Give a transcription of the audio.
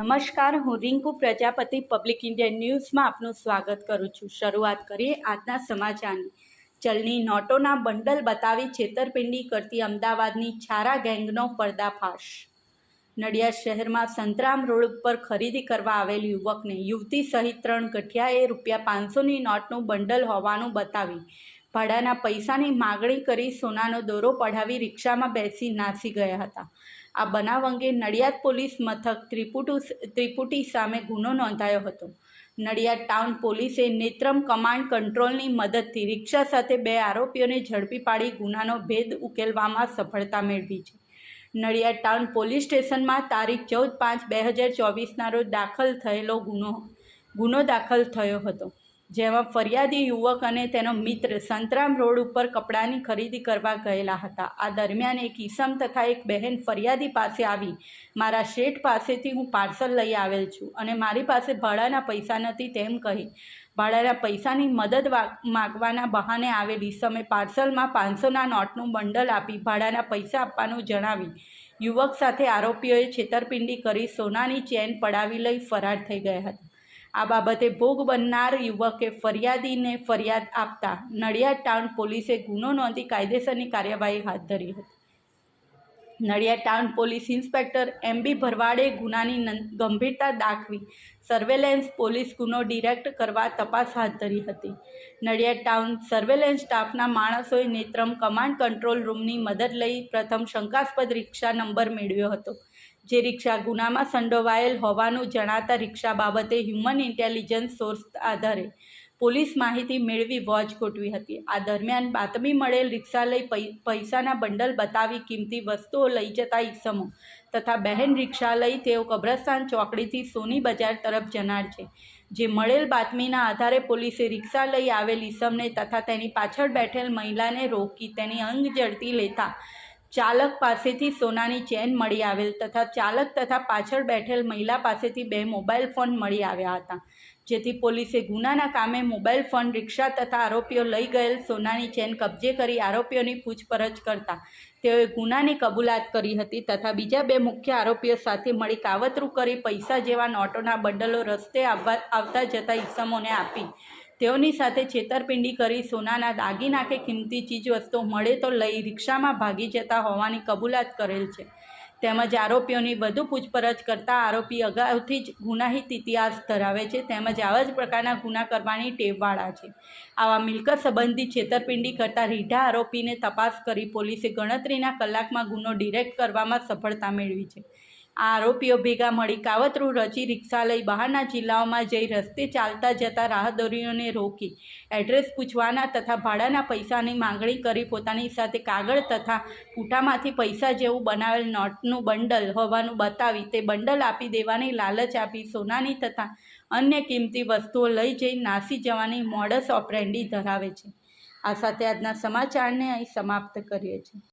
નમસ્કાર, હું Rinku Prajapati public Indian ન્યૂઝમાં આપનું સ્વાગત કરું છું। શરૂઆત કરીએ આજના સમાચારની। ચલણી નોટોના બંડલ બતાવી છેતરપિંડી કરતી અમદાવાદની છારા ગેંગનો પર્દાફાશ। નડિયાદ શહેરમાં સંતરામ રોડ ઉપર ખરીદી કરવા આવેલ યુવકને યુવતી સહિત 3 ગઠિયાએ ₹500ની નોટનું બંડલ હોવાનું બતાવી ભાડાના પૈસાની માગણી કરી સોનાનો દોરો પડાવી રિક્ષામાં બેસી નાસી ગયા હતા। આ બનાવ અંગે નડિયાદ પોલીસ મથક ત્રિપુટી સામે ગુનો નોંધાયો હતો। નડિયાદ ટાઉન પોલીસે નેત્રમ કમાન્ડ કંટ્રોલની મદદથી રિક્ષા સાથે 2 આરોપીઓને ઝડપી પાડી ગુનાનો ભેદ ઉકેલવામાં સફળતા મેળવી છે। નડિયાદ ટાઉન પોલીસ સ્ટેશનમાં તારીખ 14/5/2024ના રોજ દાખલ થયેલો ગુનો દાખલ થયો હતો, જેમાં ફરિયાદી યુવક અને તેનો મિત્ર સંતરામ રોડ ઉપર કપડાની ખરીદી કરવા ગયેલા હતા। આ દરમિયાન એક ઈસમ તથા એક બહેન ફરિયાદી પાસે આવી મારા શેઠ પાસેથી હું પાર્સલ લઈ આવેલ છું અને મારી પાસે ભાડાના પૈસા નથી તેમ કહી ભાડાના પૈસાની મદદ માગવાના બહાને આવેલ ઈસમે પાર્સલમાં 500ના નોટનું બંડલ આપી ભાડાના પૈસા આપવાનું જણાવી યુવક સાથે આરોપીઓએ છેતરપિંડી કરી સોનાની ચેન પડાવી લઈ ફરાર થઈ ગયા હતા। આ બાબતે ભોગ બનનાર યુવકે ફરિયાદીને ફરિયાદ આપતા નડિયાદ ટાઉન પોલીસે ગુનો નોંધી કાયદેસરની કાર્યવાહી હાથ ધરી હતી। Nadiad town police inspector MB ભરવાડે ગુનાની ગંભીરતા દાખવી સર્વેલન્સ પોલીસ ગુનો ડિરેક્ટ કરવા તપાસ હાથ ધરી હતી। નડિયાદ ટાઉન સર્વેલન્સ સ્ટાફના માણસોએ નેત્રમ કમાન્ડ કંટ્રોલ રૂમની મદદ લઈ પ્રથમ શંકાસ્પદ રિક્ષા નંબર મેળવ્યો હતો, જે રિક્ષા ગુનામાં સંડોવાયેલ હોવાનું જણાતા રિક્ષા બાબતે હ્યુમન ઇન્ટેલિજન્સ સોર્સ આધારે પોલીસ માહિતી મેળવી વોચ ગોઠવી હતી। આ દરમિયાન બાતમી મળેલ રિક્ષા લઈ પૈસાના બંડલ બતાવી કિંમતી વસ્તુઓ લઈ જતા ઈસમો તથા બહેન રિક્ષા લઈ તેઓ કબ્રસ્તાન ચોકડીથી સોની બજાર તરફ જનાર છે, જે મળેલ બાતમીના આધારે પોલીસે રિક્ષા લઈ આવેલ ઈસમને તથા તેની પાછળ બેઠેલ મહિલાને રોકી તેની અંગ ઝડપી લેતા ચાલક પાસેથી સોનાની ચેન મળી આવેલ તથા ચાલક તથા પાછળ બેઠેલ મહિલા પાસેથી 2 મોબાઈલ ફોન મળી આવ્યા હતા, જેથી પોલીસે ગુનાના કામે મોબાઈલ ફોન, રિક્ષા તથા આરોપીઓ લઈ ગયેલ સોનાની ચેન કબજે કરી આરોપીઓની પૂછપરછ કરતા તેઓએ ગુનાની કબૂલાત કરી હતી તથા બીજા 2 મુખ્ય આરોપીઓ સાથે મળી કાવતરું કરી પૈસા જેવા નોટોના બંડલો રસ્તે આવતા જતા ઈસમોને આપી તેઓની સાથે છેતરપિંડી કરી સોનાના દાગીના કે કિંમતી ચીજવસ્તુઓ મળે તો લઈ રિક્ષામાં ભાગી જતા હોવાની કબૂલાત કરેલ છે। તેમજ આરોપીઓની વધુ પૂછપરછ કરતા આરોપી અગાઉથી જ ગુનાહિત ઇતિહાસ ધરાવે છે તેમજ આવા જ પ્રકારના ગુના કરવાની ટેવવાળા છે। આવા મિલકત સંબંધી છેતરપિંડી કરતા રીઢા આરોપીને તપાસ કરી પોલીસે ગણતરીના કલાકમાં ગુનો ડિરેક્ટ કરવામાં સફળતા મેળવી છે। આ આરોપીઓ ભેગા મળી કાવતરું રચી રિક્ષા લઈ બહારના જિલ્લાઓમાં જઈ રસ્તે ચાલતા જતા રાહદારીઓને રોકી એડ્રેસ પૂછવાના તથા ભાડાના પૈસાની માંગણી કરી પોતાની સાથે કાગળ તથા પૂંઠામાંથી પૈસા જેવું બનાવેલ નોટનું બંડલ હોવાનું બતાવી તે બંડલ આપી દેવાની લાલચ આપી સોનાની તથા અન્ય કિંમતી વસ્તુઓ લઈ જઈ નાસી જવાની મોડસ ઓપરેન્ડી ધરાવે છે। આ સાથે આજના સમાચારને અહીં સમાપ્ત કરીએ છીએ।